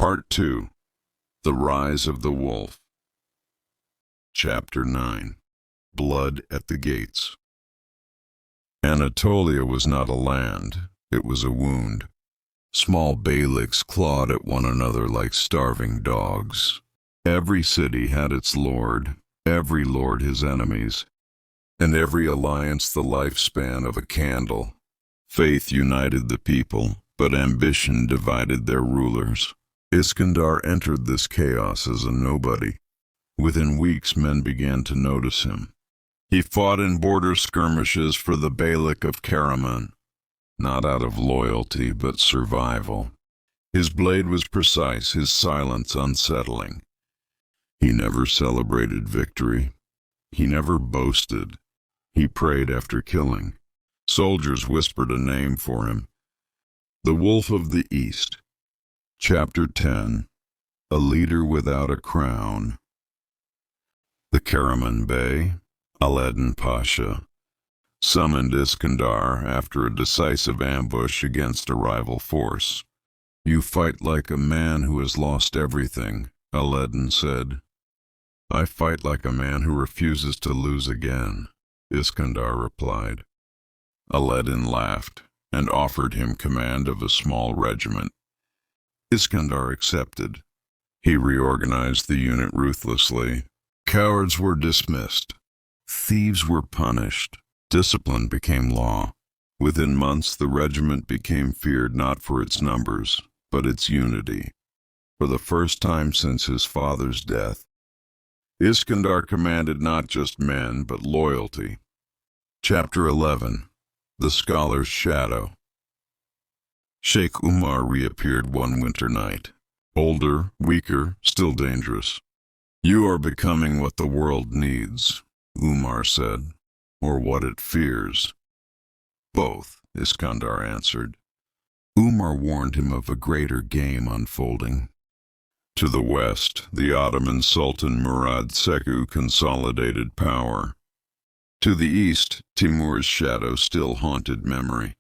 Part 2. The Rise of the Wolf. Chapter 9. Blood at the Gates. Anatolia was not a land, it was a wound. Small beyliks clawed at one another like starving dogs. Every city had its lord, every lord his enemies, and every alliance the lifespan of a candle. Faith united the people, but ambition divided their rulers. Iskandar entered this chaos as a nobody. Within weeks men began to notice him. He fought in border skirmishes for the beylik of Karaman, not out of loyalty but survival. His blade was precise, his silence unsettling. He never celebrated victory. He never boasted. He prayed after killing. Soldiers whispered a name for him: the Wolf of the East. Chapter 10. A Leader Without a Crown. The Karaman Bey, Alaeddin Pasha, summoned Iskandar after a decisive ambush against a rival force. "You fight like a man who has lost everything," Alaeddin said. "I fight like a man who refuses to lose again," Iskandar replied. Alaeddin laughed and offered him command of a small regiment. Iskandar accepted. He reorganized the unit ruthlessly. Cowards were dismissed. Thieves were punished. Discipline became law. Within months, the regiment became feared not for its numbers, but its unity. For the first time since his father's death, Iskandar commanded not just men, but loyalty. Chapter 11. The Scholar's Shadow. Sheikh Umar reappeared one winter night. Older, weaker, still dangerous. "You are becoming what the world needs," Umar said, "or what it fears." "Both," Iskandar answered. Umar warned him of a greater game unfolding. To the west, the Ottoman Sultan Murad Seku consolidated power. To the east, Timur's shadow still haunted memory.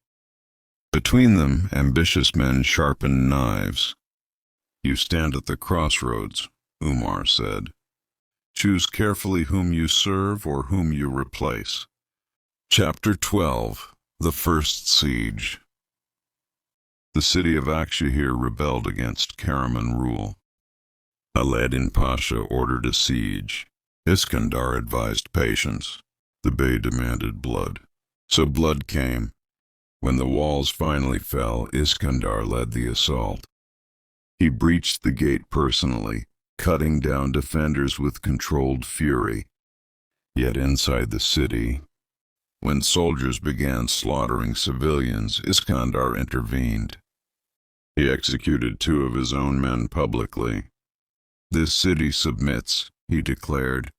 Between them, ambitious men sharpened knives. "You stand at the crossroads," Umar said. "Choose carefully whom you serve or whom you replace." Chapter 12. The First Siege. The city of Akshahir rebelled against Karaman rule. Alaeddin Pasha ordered a siege. Iskandar advised patience. The Bey demanded blood. So blood came. When the walls finally fell, Iskandar led the assault. He breached the gate personally, cutting down defenders with controlled fury. Yet inside the city, when soldiers began slaughtering civilians, Iskandar intervened. He executed 2 of his own men publicly. "This city submits," he declared.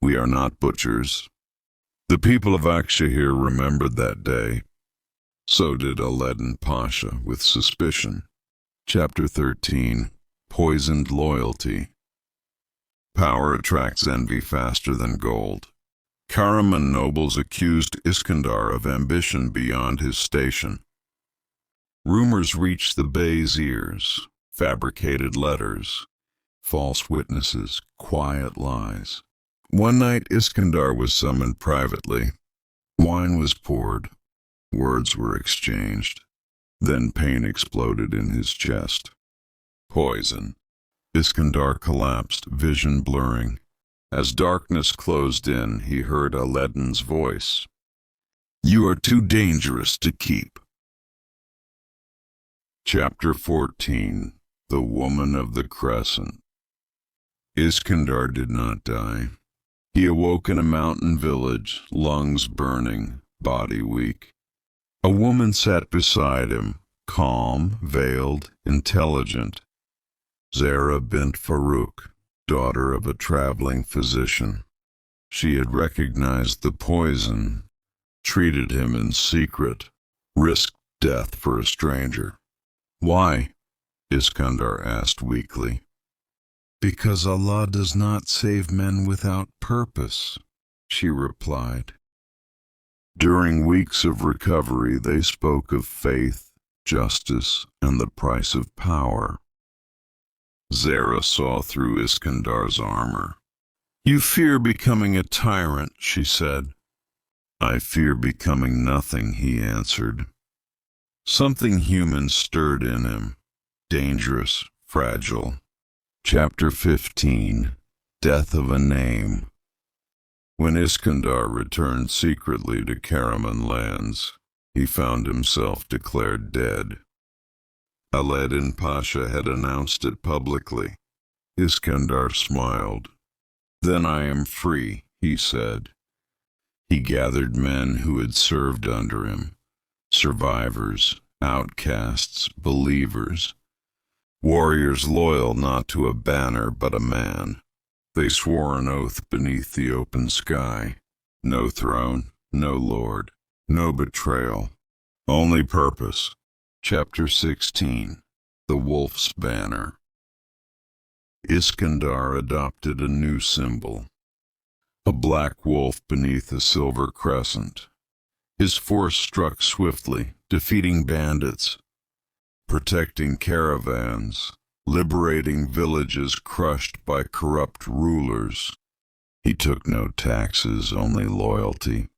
"We are not butchers." The people of Akshahir remembered that day. So did Alaeddin Pasha with suspicion. Chapter 13. Poisoned Loyalty. Power attracts envy faster than gold. Karaman nobles accused Iskandar of ambition beyond his station. Rumors reached the Bey's ears: fabricated letters, false witnesses, quiet lies. One night Iskandar was summoned privately. Wine was poured. Words were exchanged. Then pain exploded in his chest. Poison. Iskandar collapsed, vision blurring. As darkness closed in, he heard Alaeddin's voice: "You are too dangerous to keep." Chapter 14. The Woman of the Crescent. Iskandar did not die. He awoke in a mountain village, lungs burning, body weak. A woman sat beside him, calm, veiled, intelligent. Zara bint Farouk, daughter of a traveling physician. She had recognized the poison, treated him in secret, risked death for a stranger. "Why?" Iskandar asked weakly. "Because Allah does not save men without purpose," she replied. During weeks of recovery, they spoke of faith, justice, and the price of power. Zara saw through Iskandar's armor. "You fear becoming a tyrant," she said. "I fear becoming nothing," he answered. Something human stirred in him, dangerous, fragile. Chapter 15. Death of a Name. When Iskandar returned secretly to Karaman lands, he found himself declared dead. Alaeddin Pasha had announced it publicly. Iskandar smiled. "Then I am free," he said. He gathered men who had served under him, survivors, outcasts, believers, warriors loyal not to a banner but a man. They swore an oath beneath the open sky. No throne, no lord, no betrayal, only purpose. Chapter 16. The Wolf's Banner. Iskandar adopted a new symbol, a black wolf beneath a silver crescent. His force struck swiftly, defeating bandits, protecting caravans, liberating villages crushed by corrupt rulers. He took no taxes, only loyalty.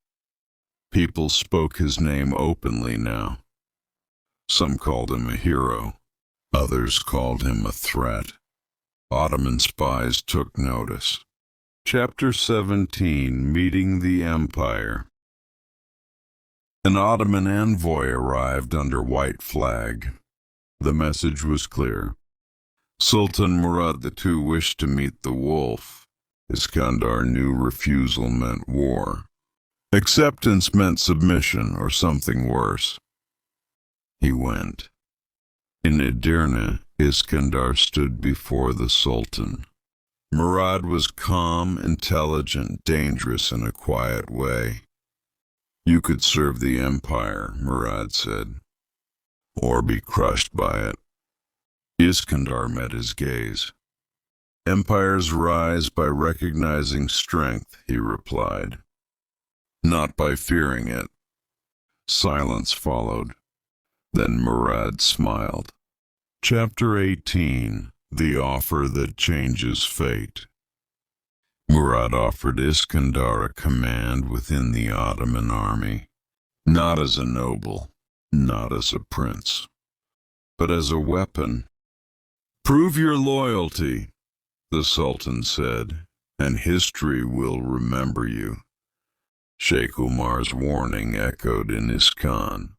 People spoke his name openly now. Some called him a hero, others called him a threat. Ottoman spies took notice. Chapter 17. Meeting the Empire. An Ottoman envoy arrived under white flag. The message was clear. Sultan Murad II wished to meet the wolf. Iskandar knew refusal meant war. Acceptance meant submission or something worse. He went. In Edirne, Iskandar stood before the Sultan. Murad was calm, intelligent, dangerous in a quiet way. "You could serve the empire," Murad said, "or be crushed by it." Iskandar met his gaze. "Empires rise by recognizing strength," he replied, "not by fearing it." Silence followed. Then Murad smiled. Chapter 18. The Offer That Changes Fate. Murad offered Iskandar a command within the Ottoman army, not as a noble, not as a prince, but as a weapon. "Prove your loyalty," the Sultan said, "and history will remember you." Sheikh Umar's warning echoed in Iskan.